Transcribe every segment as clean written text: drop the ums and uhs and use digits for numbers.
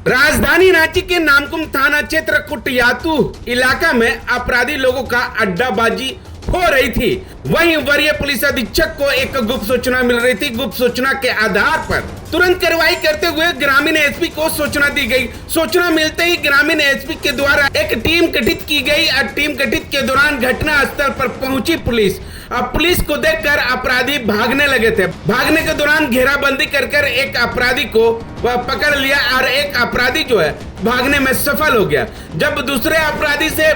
राजधानी रांची के नामकुम थाना क्षेत्र कुटियातू इलाका में अपराधी लोगों का अड्डाबाजी हो रही थी। वहीं वरीय पुलिस अधीक्षक को एक गुप्त सूचना मिल रही थी। गुप्त सूचना के आधार पर तुरंत कार्रवाई करते हुए ग्रामीण एसपी को सूचना दी गई। सूचना मिलते ही ग्रामीण एसपी के द्वारा एक टीम गठित की गई और टीम गठित के दौरान घटना स्थल पर पहुंची पुलिस। अब पुलिस को देखकर अपराधी भागने लगे थे। भागने के दौरान घेराबंदी कर एक अपराधी को वह पकड़ लिया और एक अपराधी जो है भागने में सफल हो गया। जब दूसरे अपराधी से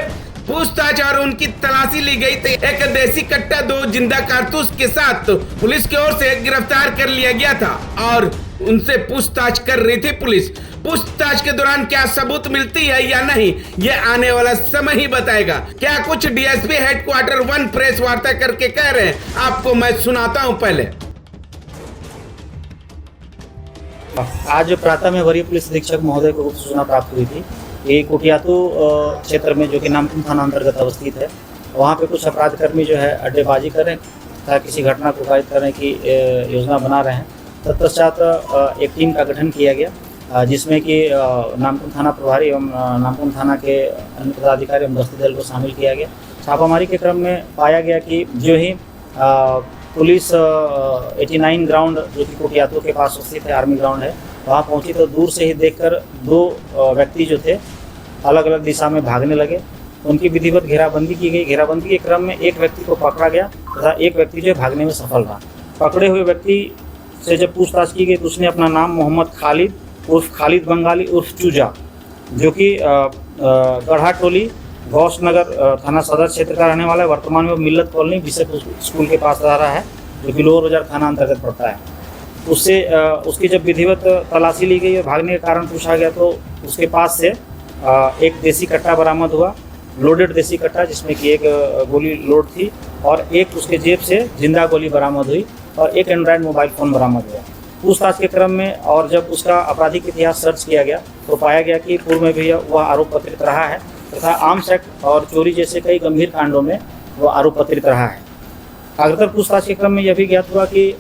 पूछताछ और उनकी तलाशी ली गई तो एक देसी कट्टा 2 जिंदा कारतूस के साथ पुलिस की ओर से गिरफ्तार कर लिया गया था और उनसे पूछताछ कर रही थी पुलिस। पूछताछ के दौरान क्या सबूत मिलती है या नहीं, ये आने वाला समय ही बताएगा। क्या कुछ डीएसपी हेडक्वार्टर 1 प्रेस वार्ता करके कह रहे हैं, आपको मैं सुनाता हूं। पहले आज प्रातः में वरीय पुलिस अधीक्षक महोदय को सूचना प्राप्त हुई थी कि कुटियातू क्षेत्र में जो कि नामकुम थाना अंतर्गत अवस्थित है, वहाँ पे कुछ अपराधकर्मी जो है अड्डेबाजी कर रहे हैं तथा किसी घटना को कायद करने की योजना बना रहे हैं। तत्पश्चात एक टीम का गठन किया गया जिसमें कि नामकुम थाना प्रभारी एवं नामकुम थाना के अन्य पदाधिकारी एवं दस्ती दल को शामिल किया गया। छापामारी के क्रम में पाया गया कि जो ही पुलिस 89 ग्राउंड जो कि कुटियातू के पास स्थित है, आर्मी ग्राउंड है, वहाँ पहुंची तो दूर से ही देखकर 2 व्यक्ति जो थे अलग अलग दिशा में भागने लगे। उनकी विधिवत घेराबंदी की गई। घेराबंदी के क्रम में एक व्यक्ति को पकड़ा गया तथा एक व्यक्ति जो भागने में सफल रहा। पकड़े हुए व्यक्ति से जब पूछताछ की गई तो उसने अपना नाम मोहम्मद खालिद उर्फ खालिद बंगाली उर्फ चूजा, जो कि गढ़ा टोली गौस नगर थाना सदर क्षेत्र का रहने वाला है। वर्तमान में वो मिल्लत कॉलोनी बिशप स्कूल के पास रह रहा है, जो कि लोअर बाजार थाना अंतर्गत पड़ता है। उससे उसकी जब विधिवत तलाशी ली गई और भागने का कारण पूछा गया तो उसके पास से एक देसी कट्टा बरामद हुआ, लोडेड देसी कट्टा, जिसमें कि एक गोली लोड थी और एक उसके जेब से जिंदा गोली बरामद हुई और एक एंड्रॉयड मोबाइल फ़ोन बरामद हुआ। पूछताछ के क्रम में और जब उसका आपराधिक इतिहास सर्च किया गया तो पाया गया कि पूर्व में भी वह आरोप पत्रित रहा है तथा आर्म्स एक्ट और चोरी जैसे कई गंभीर कांडों में वह आरोप पत्रित रहा है। अग्रतर पूछताछ के क्रम में यह भी ज्ञात हुआ कि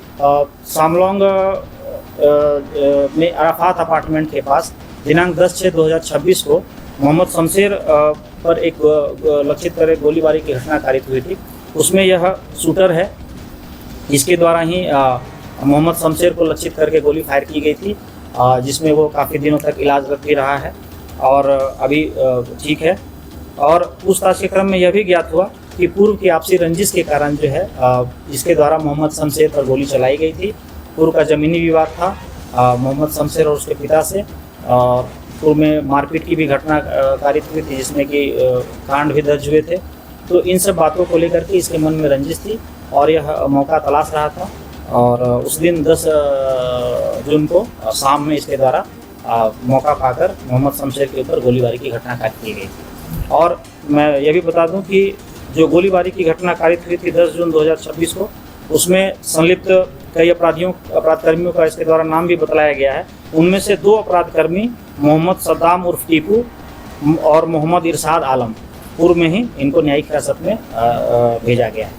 सामलोंग में अराफात अपार्टमेंट के पास दिनांक 10/6/2026 को मोहम्मद शमशेर पर एक लक्षित कर गोलीबारी की घटना कारित हुई थी। उसमें यह शूटर है जिसके द्वारा ही मोहम्मद शमशेर को लक्षित करके गोली फायर की गई थी, जिसमें वो काफ़ी दिनों तक इलाजरत भी रहा है और अभी ठीक है। और पूछताछ के क्रम में यह भी ज्ञात हुआ कि पूर्व की आपसी रंजिश के कारण जो है जिसके द्वारा मोहम्मद शमशेर पर गोली चलाई गई थी। पूर्व का ज़मीनी विवाद था मोहम्मद शमशेर और उसके पिता से। पूर्व में मारपीट की भी घटना कारित हुई थी जिसमें कि कांड भी दर्ज हुए थे। तो इन सब बातों को लेकर के इसके मन में रंजिश थी और यह मौका तलाश रहा था और उस दिन 10 जून को शाम में इसके द्वारा मौका पाकर मोहम्मद शमशेर के ऊपर गोलीबारी की घटना कारित की गई थी। और मैं यह भी बता दूं कि जो गोलीबारी की घटना कारित हुई थी 10 जून 2026 को, उसमें संलिप्त कई अपराधकर्मियों का इसके द्वारा नाम भी बतलाया गया है। उनमें से 2 अपराधकर्मी मोहम्मद सद्दाम उर्फ टीपू और मोहम्मद इरशाद आलम, पूर्व में ही इनको न्यायिक हिरासत में भेजा गया है।